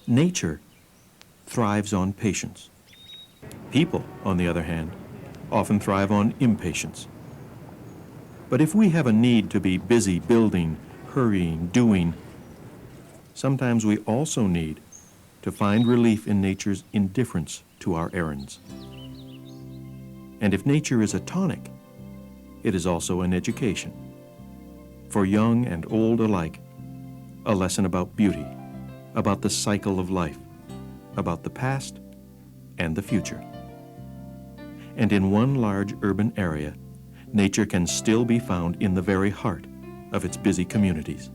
Nature thrives on patience. People, on the other hand, often thrive on impatience. But if we have a need to be busy building, hurrying, doing, sometimes we also need to find relief in nature's indifference to our errands. And if nature is a tonic, it is also an education. For young and old alike, a lesson about beauty, about the cycle of life, about the past and the future. And in one large urban area, nature can still be found in the very heart of its busy communities.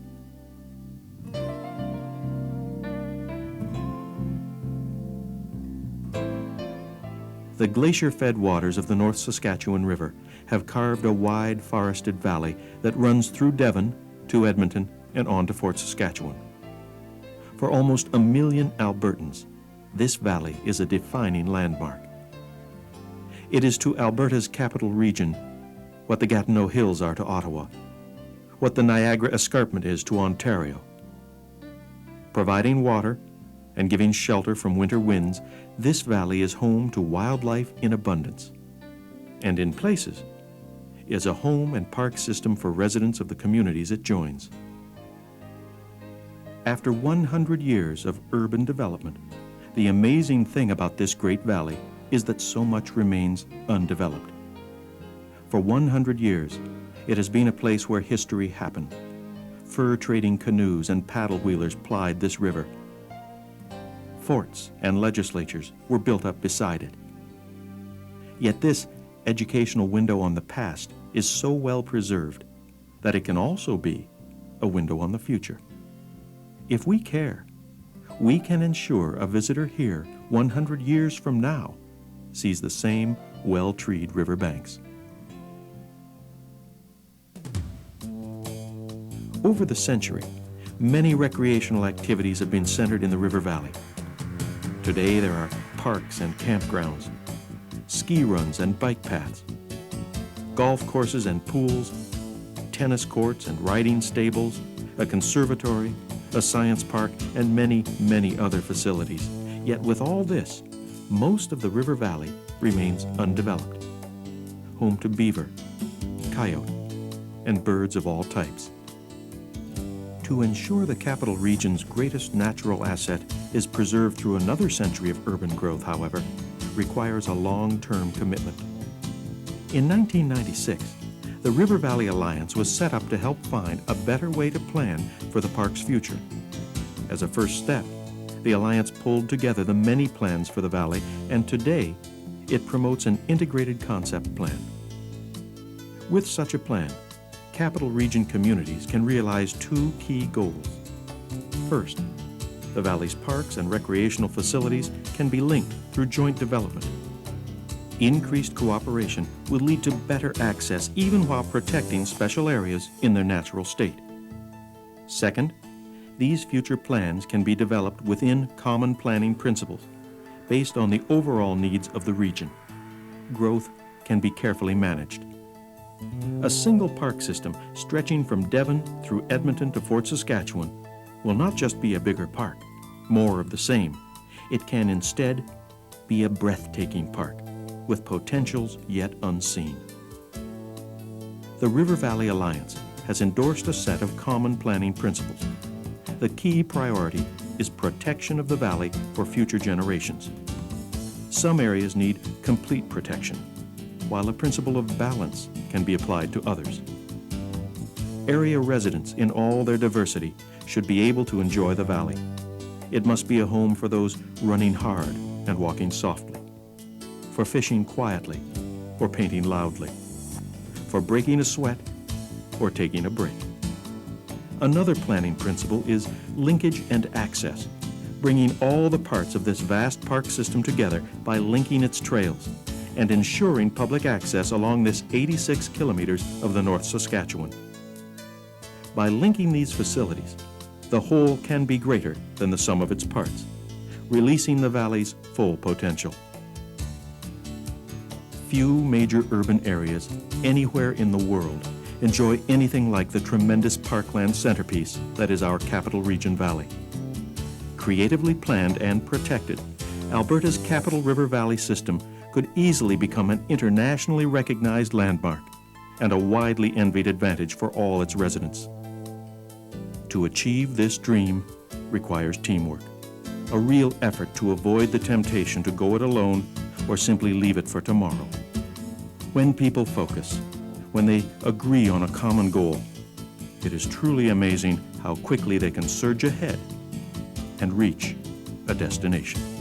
The glacier-fed waters of the North Saskatchewan River have carved a wide forested valley that runs through Devon to Edmonton and on to Fort Saskatchewan. For almost 1 million Albertans, this valley is a defining landmark. It is to Alberta's capital region what the Gatineau Hills are to Ottawa, what the Niagara Escarpment is to Ontario. Providing water and giving shelter from winter winds, this valley is home to wildlife in abundance, and in places is a home and park system for residents of the communities it joins. After 100 years of urban development, the amazing thing about this great valley is that so much remains undeveloped. For 100 years, it has been a place where history happened. Fur-trading canoes and paddle-wheelers plied this river. Forts and legislatures were built up beside it. Yet this educational window on the past is so well preserved that it can also be a window on the future. If we care, we can ensure a visitor here 100 years from now sees the same well-treed riverbanks. Over the century, many recreational activities have been centered in the river valley. Today there are parks and campgrounds, ski runs and bike paths, golf courses and pools, tennis courts and riding stables, a conservatory, a science park, and many, many other facilities. Yet with all this, most of the river valley remains undeveloped, home to beaver, coyote, and birds of all types. To ensure the capital region's greatest natural asset is preserved through another century of urban growth, however, requires a long-term commitment. In 1996, the River Valley Alliance was set up to help find a better way to plan for the park's future. As a first step, the Alliance pulled together the many plans for the valley, and today it promotes an integrated concept plan. With such a plan, capital region communities can realize two key goals. First, the valley's parks and recreational facilities can be linked through joint development. Increased cooperation will lead to better access even while protecting special areas in their natural state. Second, these future plans can be developed within common planning principles based on the overall needs of the region. Growth can be carefully managed. A single park system stretching from Devon through Edmonton to Fort Saskatchewan will not just be a bigger park, more of the same. It can instead be a breathtaking park with potentials yet unseen. The River Valley Alliance has endorsed a set of common planning principles. The key priority is protection of the valley for future generations. Some areas need complete protection, while a principle of balance can be applied to others. Area residents in all their diversity should be able to enjoy the valley. It must be a home for those running hard and walking softly, for fishing quietly or painting loudly, for breaking a sweat or taking a break. Another planning principle is linkage and access, bringing all the parts of this vast park system together by linking its trails and ensuring public access along this 86 kilometers of the North Saskatchewan. By linking these facilities, the whole can be greater than the sum of its parts, releasing the valley's full potential. Few major urban areas anywhere in the world enjoy anything like the tremendous parkland centerpiece that is our Capital Region Valley. creatively planned and protected, Alberta's Capital River Valley system could easily become an internationally recognized landmark and a widely envied advantage for all its residents. To achieve this dream requires teamwork, a real effort to avoid the temptation to go it alone or simply leave it for tomorrow. When people focus, when they agree on a common goal, it is truly amazing how quickly they can surge ahead and reach a destination.